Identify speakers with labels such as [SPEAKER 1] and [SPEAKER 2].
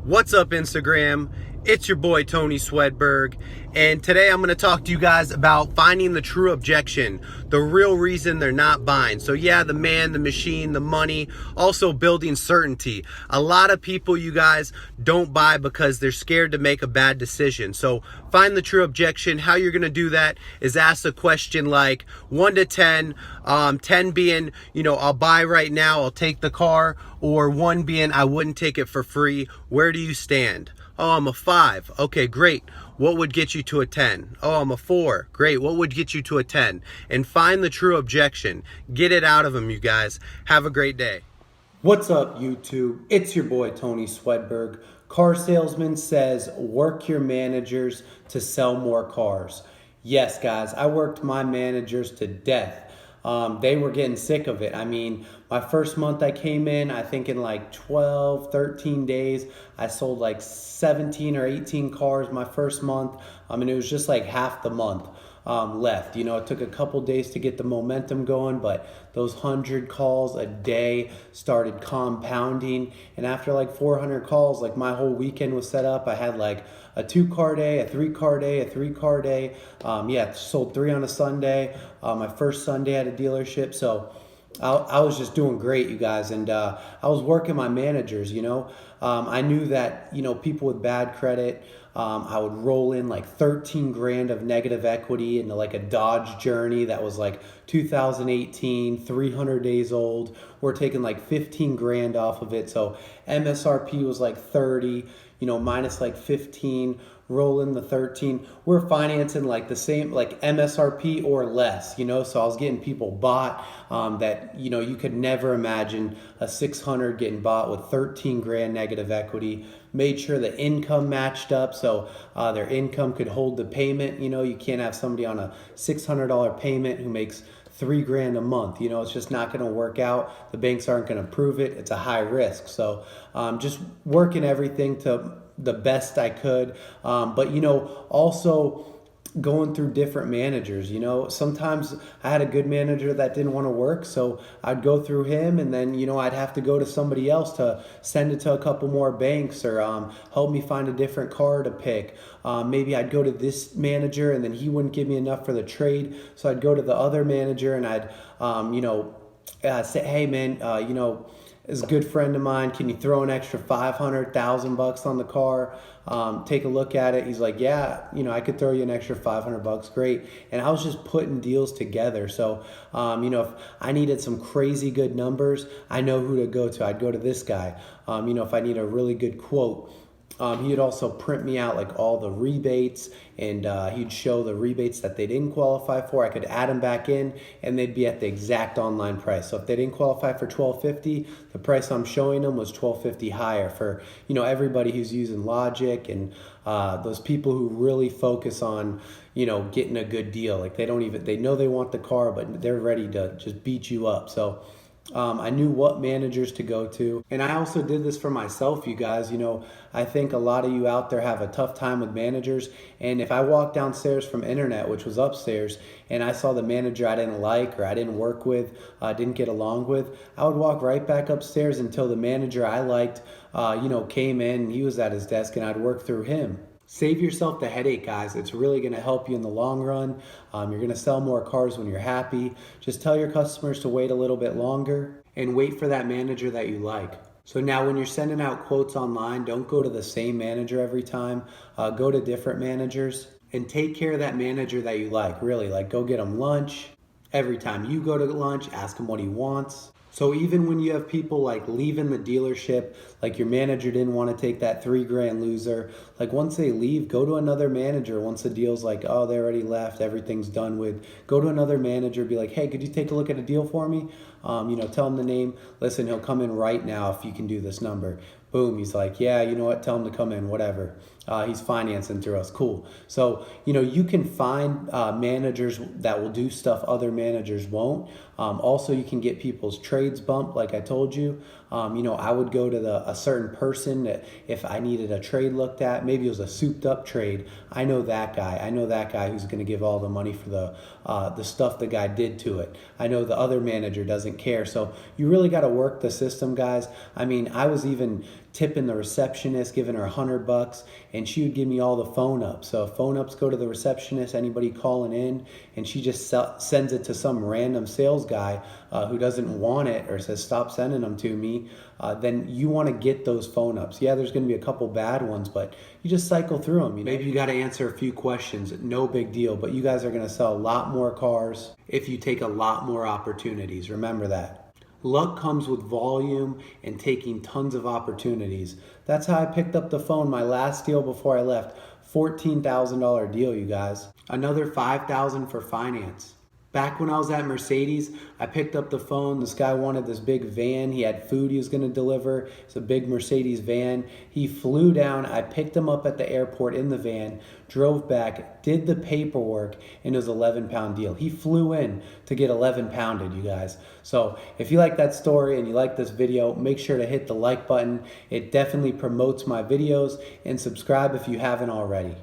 [SPEAKER 1] What's up, Instagram? It's your boy Tony Swedberg, and today I'm going to talk to you guys about finding the true objection, the real reason they're not buying. So yeah, the man, the machine, the money, also building certainty. A lot of people, you guys, don't buy because they're scared to make a bad decision. So find the true objection. How you're going to do that is ask a question like 1 to 10, 10 being, I'll buy right now, I'll take the car, or 1 being, I wouldn't take it for free. Where do you stand? Oh, I'm a 5. Okay, great. What would get you to a 10? Oh, I'm a 4. Great. What would get you to a 10? And find the true objection. Get it out of them, you guys. Have a great day.
[SPEAKER 2] What's up, YouTube? It's your boy Tony Swedberg. Car Salesman says work your managers to sell more cars. Yes, guys, I worked my managers to death. They were getting sick of it. I mean, my first month I came in, I think in like 12, 13 days, I sold like 17 or 18 cars my first month. It was just like half the month left. It took a couple days to get the momentum going, but those 100 calls a day started compounding. And after like 400 calls, like my whole weekend was set up. I had like a 2-car day, a 3-car day, a 3-car day. Sold 3 on a Sunday. My first Sunday at a dealership. So I was just doing great, you guys. And I was working my managers, I knew that, people with bad credit, I would roll in like 13 grand of negative equity into like a Dodge Journey that was like 2018, 300 days old. We're taking like 15 grand off of it. So MSRP was like 30, minus like 15, roll in the 13. We're financing like the same, like MSRP or less, so I was getting people bought that, you could never imagine a 600 getting bought with 13 grand negative equity. Made sure the income matched up so their income could hold the payment. You can't have somebody on a $600 payment who makes 3 grand a month. It's just not going to work out. The banks aren't going to approve it. It's a high risk. So just working everything to the best I could. But also going through different managers. Sometimes I had a good manager that didn't want to work, so I'd go through him, and then I'd have to go to somebody else to send it to a couple more banks, or help me find a different car to pick. Maybe I'd go to this manager and then he wouldn't give me enough for the trade, so I'd go to the other manager and I'd say, hey man, is a good friend of mine. Can you throw an extra $500,000 on the car? Take a look at it. He's like, yeah, I could throw you an extra $500. Great. And I was just putting deals together. So, if I needed some crazy good numbers, I know who to go to. I'd go to this guy. If I need a really good quote, he'd also print me out like all the rebates, and he'd show the rebates that they didn't qualify for. I could add them back in and they'd be at the exact online price. So if they didn't qualify for $12.50, the price I'm showing them was $12.50 higher for, everybody who's using logic and those people who really focus on, getting a good deal. Like they know they want the car, but they're ready to just beat you up. So I knew what managers to go to. And I also did this for myself, you guys. I think a lot of you out there have a tough time with managers. And if I walked downstairs from internet, which was upstairs, and I saw the manager I didn't like or I didn't work with, didn't get along with, I would walk right back upstairs until the manager I liked, came in and he was at his desk, and I'd work through him. Save yourself the headache, guys. It's really going to help you in the long run. You're going to sell more cars when you're happy. Just tell your customers to wait a little bit longer and wait for that manager that you like. So now when you're sending out quotes online, don't go to the same manager every time. Go to different managers and take care of that manager that you like. Really, like go get him lunch. Every time you go to lunch, ask him what he wants. So even when you have people like leaving the dealership, like your manager didn't want to take that 3 grand loser, like once they leave, go to another manager. Once the deal's like, oh, they already left, everything's done with, go to another manager, be like, hey, could you take a look at a deal for me? Tell him the name. Listen, he'll come in right now if you can do this number. Boom, he's like, yeah, you know what, tell him to come in, whatever. He's financing through us, cool. So, you can find managers that will do stuff other managers won't. Also, you can get people's trades bumped, like I told you. I would go to a certain person that if I needed a trade looked at, maybe it was a souped up trade. I know that guy who's going to give all the money for the stuff the guy did to it. I know the other manager doesn't care. So you really got to work the system, guys. I was even tipping the receptionist, giving her $100, and she would give me all the phone ups. So phone ups go to the receptionist, anybody calling in, and she just sends it to some random sales guy who doesn't want it or says stop sending them to me. Then you want to get those phone ups. Yeah, there's going to be a couple bad ones, but you just cycle through them. Maybe you got to answer a few questions, no big deal, but you guys are going to sell a lot more cars if you take a lot more opportunities. Remember that. Luck comes with volume and taking tons of opportunities. That's how I picked up the phone my last deal before I left. $14,000 deal, you guys. Another $5,000 for finance. Back when I was at Mercedes, I picked up the phone. This guy wanted this big van. He had food he was going to deliver. It's a big Mercedes van. He flew down. I picked him up at the airport in the van, drove back, did the paperwork, and it was an 11-pound deal. He flew in to get 11 pounded, you guys. So if you like that story and you like this video, make sure to hit the like button. It definitely promotes my videos, and subscribe if you haven't already.